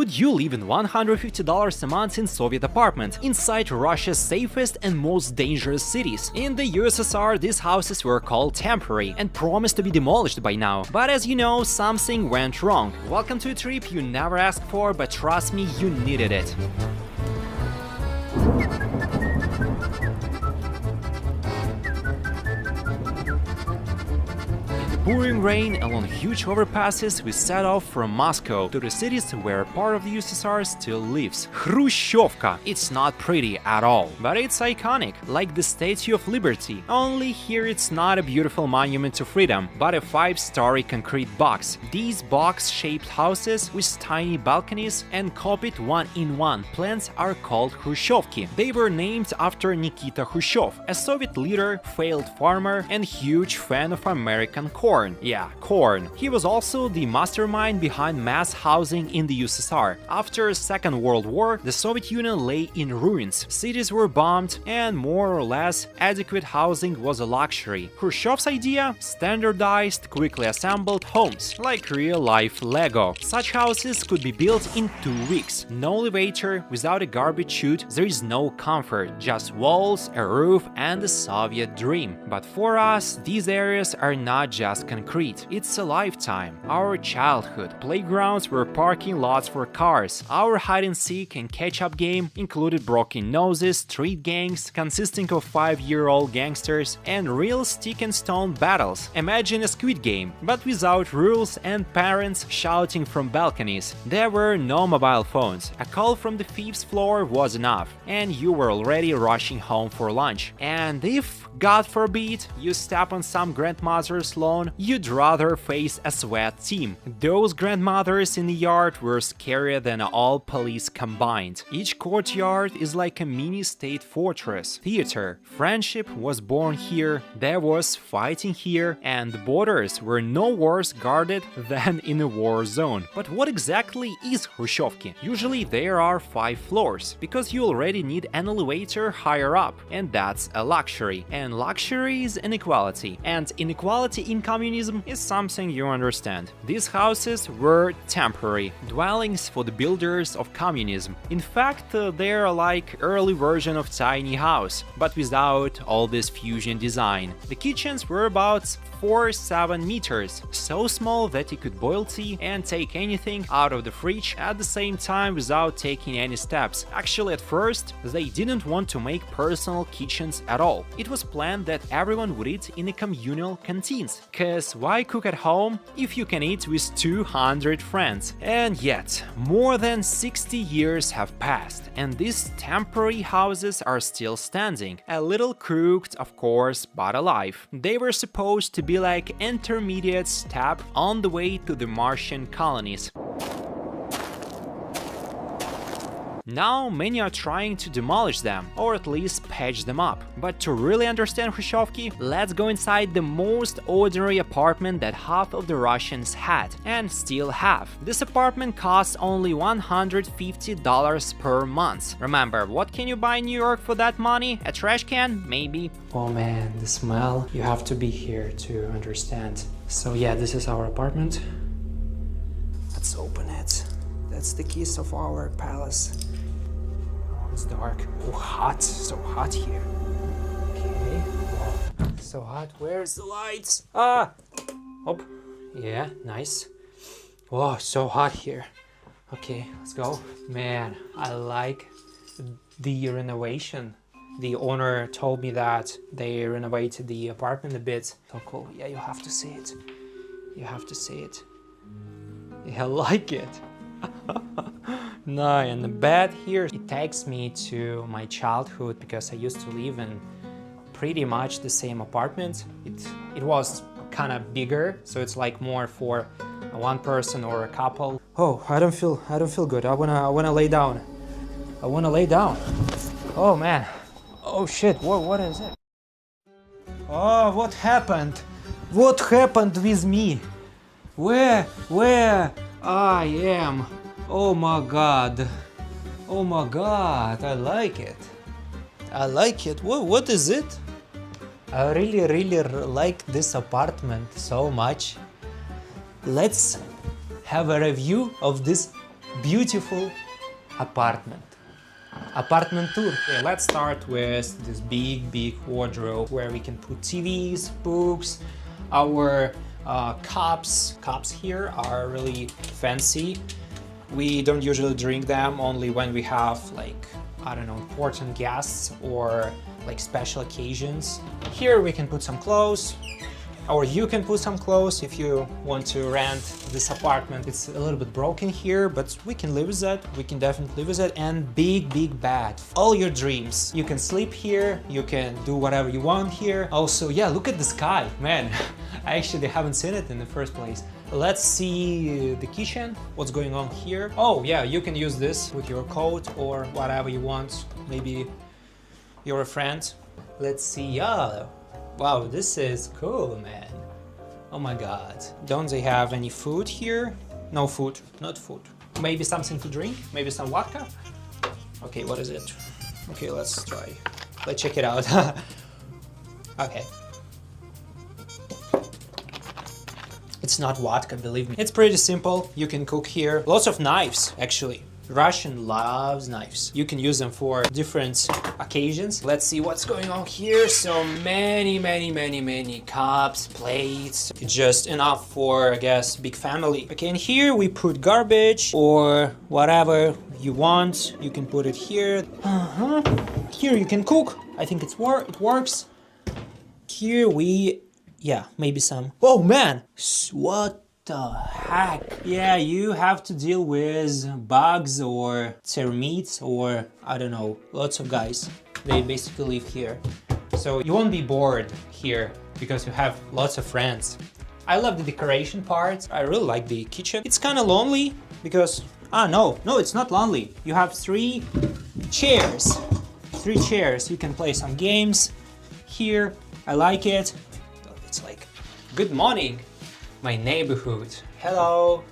Would you live in $150 a month in Soviet apartment inside Russia's safest and most dangerous cities? In the USSR, these houses were called temporary and promised to be demolished by now. But as you know, something went wrong. Welcome to a trip you never asked for, but trust me, you needed it. Pouring rain along huge overpasses, we set off from Moscow to the cities where part of the USSR still lives. Khrushchevka. It's not pretty at all, but it's iconic, like the Statue of Liberty. Only here it's not a beautiful monument to freedom, but a 5-story concrete box. These box-shaped houses with tiny balconies and copied one-in-one plans are called Khrushchevki. They were named after Nikita Khrushchev, a Soviet leader, failed farmer, and huge fan of American corn. Yeah, corn. He was also the mastermind behind mass housing in the USSR. After the Second World War, the Soviet Union lay in ruins. Cities were bombed, and more or less adequate housing was a luxury. Khrushchev's idea? Standardized, quickly assembled homes, like real-life Lego. Such houses could be built in 2 weeks. No elevator, without a garbage chute, there is no comfort, just walls, a roof, and the Soviet dream. But for us, these areas are not just concrete. It's a lifetime. Our childhood. Playgrounds were parking lots for cars. Our hide-and-seek and catch-up game included broken noses, street gangs consisting of 5-year-old gangsters, and real stick-and-stone battles. Imagine a Squid Game, but without rules and parents shouting from balconies. There were no mobile phones. A call from the 5th floor was enough, and you were already rushing home for lunch. And if, God forbid, you step on some grandmother's lawn, you'd rather face a SWAT team. Those grandmothers in the yard were scarier than all police combined. Each courtyard is like a mini state fortress. Theater. Friendship was born here, there was fighting here, and the borders were no worse guarded than in a war zone. But what exactly is Khrushchevki? Usually there are 5 floors, because you already need an elevator higher up, and that's a luxury. And luxury is inequality, and inequality in communism is something you understand. These houses were temporary dwellings for the builders of communism. In fact, they're like early version of tiny house, but without all this fusion design. The kitchens were about 4-7 meters, so small that you could boil tea and take anything out of the fridge at the same time without taking any steps. Actually, at first, they didn't want to make personal kitchens at all. It was planned that everyone would eat in a communal canteens. Cause why cook at home if you can eat with 200 friends? And yet, more than 60 years have passed, and these temporary houses are still standing. A little crooked, of course, but alive. They were supposed to be like intermediate step on the way to the Martian colonies. Now many are trying to demolish them, or at least patch them up. But to really understand Khrushchevki, let's go inside the most ordinary apartment that half of the Russians had, and still have. This apartment costs only $150 per month. Remember, what can you buy in New York for that money? A trash can? Maybe. Oh man, the smell. You have to be here to understand. So yeah, this is our apartment. Let's open it. That's the keys of our palace. Oh, it's dark. Oh, hot. So hot here. Okay. Oh, so hot. Where's the lights? Ah! Oh, yeah, nice. Oh, so hot here. Okay, let's go. Man, I like the renovation. The owner told me that they renovated the apartment a bit. So cool. Yeah, you have to see it. You have to see it. Yeah, I like it. No, and the bed here, it takes me to my childhood because I used to live in pretty much the same apartment. It was kind of bigger, so it's like more for one person or a couple. Oh, I don't feel good. I wanna lay down. I wanna lay down. Oh man. Oh shit. What is it? Oh, what happened? What happened with me? Where I am? Oh my god. Oh my god, I like it. I like it. What is it? I really like this apartment so much. Let's have a review of this beautiful apartment. Apartment tour. Okay, let's start with this big wardrobe where we can put TVs, books, our cups. Cups here are really fancy. We don't usually drink them, only when we have like, I don't know, important guests or like special occasions. Here we can put some clothes, or you can put some clothes if you want to rent this apartment. It's a little bit broken here, but we can live with that. We can definitely live with it. And big bed. All your dreams. You can sleep here, you can do whatever you want here. Also, yeah, look at the sky, man. I actually haven't seen it in the first place. Let's see the kitchen, what's going on here. Oh yeah, you can use this with your coat or whatever you want. Maybe you're a friend. Let's see, yeah. Wow, this is cool, man. Oh my god. Don't they have any food here? No food, not food. Maybe something to drink? Maybe some vodka? Okay, what is it? Okay, let's try. Let's check it out. Okay. It's not vodka, believe me. It's pretty simple. You can cook here. Lots of knives, actually. Russian loves knives. You can use them for different occasions. Let's see what's going on here. So many cups, plates. It's just enough for, I guess, big family. Okay, and here we put garbage or whatever you want. You can put it here. Here you can cook. I think it works. Here we, yeah, maybe some. Oh man, what the heck? Yeah, you have to deal with bugs or termites or I don't know, lots of guys. They basically live here. So you won't be bored here because you have lots of friends. I love the decoration part. I really like the kitchen. It's kind of lonely because, no, it's not lonely. You have three chairs. You can play some games here. I like it. It's like, good morning. My neighborhood. Hello.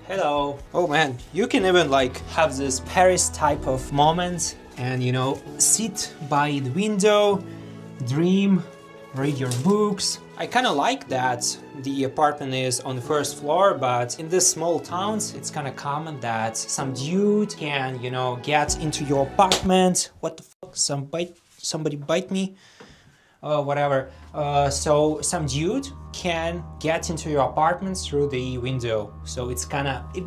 Oh man, you can even like have this Paris type of moment and, you know, sit by the window, dream, read your books. I kind of like that the apartment is on the first floor, but in these small towns it's kind of common that some dude can, you know, get into your apartment. What the fuck? Somebody bite me? Whatever. So some dude can get into your apartment through the window. So it's kind of a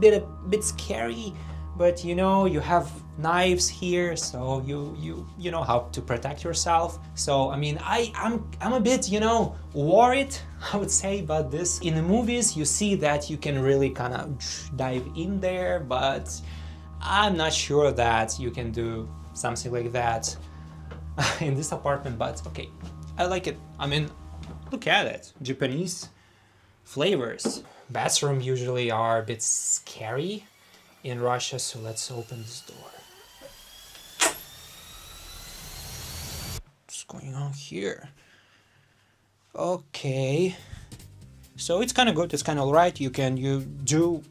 bit scary, but you know, you have knives here, so you know how to protect yourself. So I mean, I'm a bit, you know, worried, I would say, about this. In the movies you see that you can really kind of dive in there, but I'm not sure that you can do something like that in this apartment. But okay, I like it. I mean, look at it. Japanese flavors. Bathrooms usually are a bit scary in Russia, so let's open this door. What's going on here? Okay. So it's kind of good, it's kind of alright. You do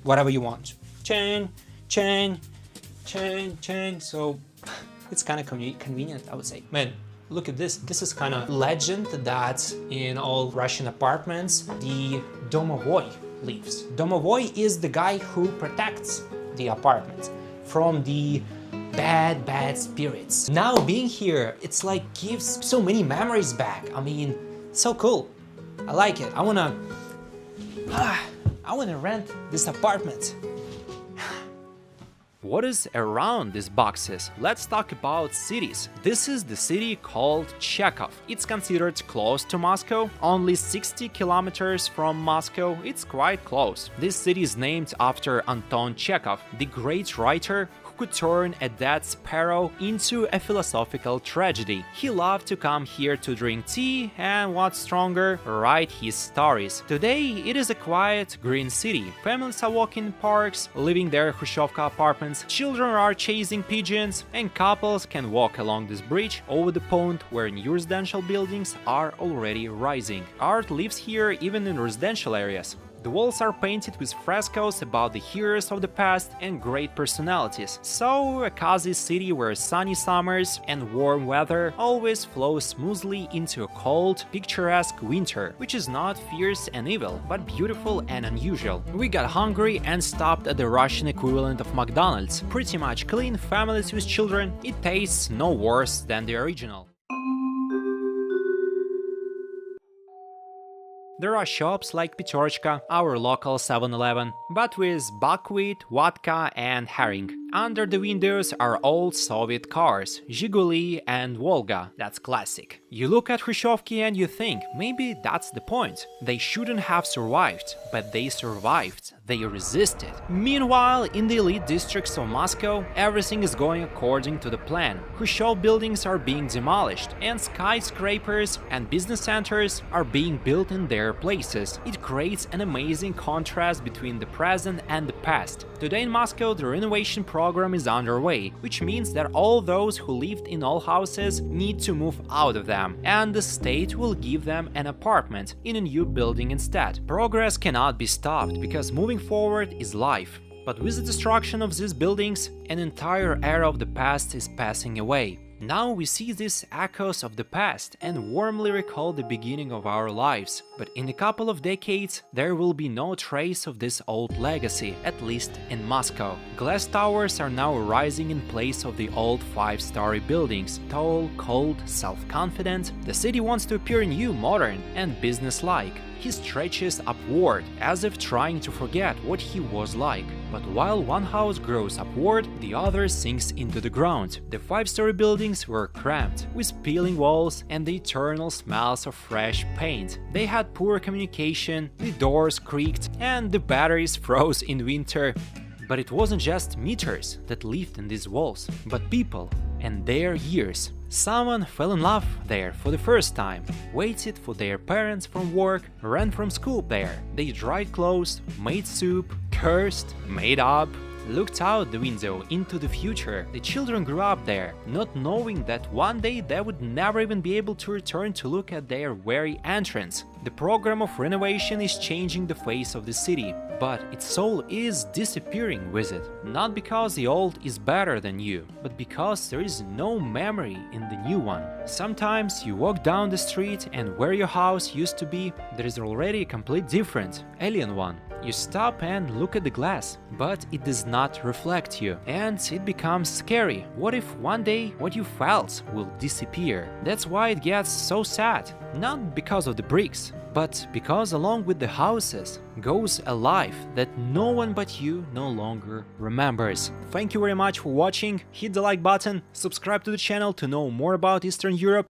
whatever you want. Chain. So it's kind of convenient, I would say. Man, look at this. This is kind of legend that in all Russian apartments, the domovoi lives. Domovoi is the guy who protects the apartment from the bad spirits. Now being here, it's like gives so many memories back. I mean, so cool. I like it. I wanna rent this apartment. What is around these boxes? Let's talk about cities. This is the city called Chekhov. It's considered close to Moscow, only 60 kilometers from Moscow. It's quite close. This city is named after Anton Chekhov, the great writer who could turn a dead sparrow into a philosophical tragedy. He loved to come here to drink tea and, what's stronger, write his stories. Today it is a quiet, green city. Families are walking in parks, living their Khrushchevka apartments, children are chasing pigeons, and couples can walk along this bridge over the pond where new residential buildings are already rising. Art lives here even in residential areas. The walls are painted with frescoes about the heroes of the past and great personalities. So, a cozy city where sunny summers and warm weather always flow smoothly into a cold, picturesque winter, which is not fierce and evil, but beautiful and unusual. We got hungry and stopped at the Russian equivalent of McDonald's. Pretty much clean, families with children. It tastes no worse than the original. There are shops like Peterchka, our local 7-Eleven, but with buckwheat, vodka and herring. Under the windows are old Soviet cars, Zhiguli and Volga, that's classic. You look at Khrushchevki and you think, maybe that's the point. They shouldn't have survived, but they survived. They resisted. Meanwhile, in the elite districts of Moscow, everything is going according to the plan. Khrushchev buildings are being demolished, and skyscrapers and business centers are being built in their places. It creates an amazing contrast between the present and the past. Today in Moscow, the renovation program is underway, which means that all those who lived in old houses need to move out of them, and the state will give them an apartment in a new building instead. Progress cannot be stopped, because moving forward is life. But with the destruction of these buildings, an entire era of the past is passing away. Now we see these echoes of the past and warmly recall the beginning of our lives. But in a couple of decades, there will be no trace of this old legacy, at least in Moscow. Glass towers are now rising in place of the old 5-story buildings. Tall, cold, self-confident, the city wants to appear new, modern and business-like. He stretches upward, as if trying to forget what he was like. But while one house grows upward, the other sinks into the ground. The 5-story buildings were cramped, with peeling walls and the eternal smells of fresh paint. They had poor communication, the doors creaked, and the batteries froze in winter. But it wasn't just meters that lived in these walls, but people and their years. Someone fell in love there for the first time, waited for their parents from work, ran from school there. They dried clothes, made soup, cursed, made up, looked out the window into the future. The children grew up there, not knowing that one day they would never even be able to return to look at their very entrance. The program of renovation is changing the face of the city, but its soul is disappearing with it. Not because the old is better than new, but because there is no memory in the new one. Sometimes you walk down the street and where your house used to be, there is already a complete different, alien one. You stop and look at the glass, but it does not reflect you, and it becomes scary. What if one day what you felt will disappear? That's why it gets so sad. Not because of the bricks, but because along with the houses goes a life that no one but you no longer remembers. Thank you very much for watching, hit the like button, subscribe to the channel to know more about Eastern Europe.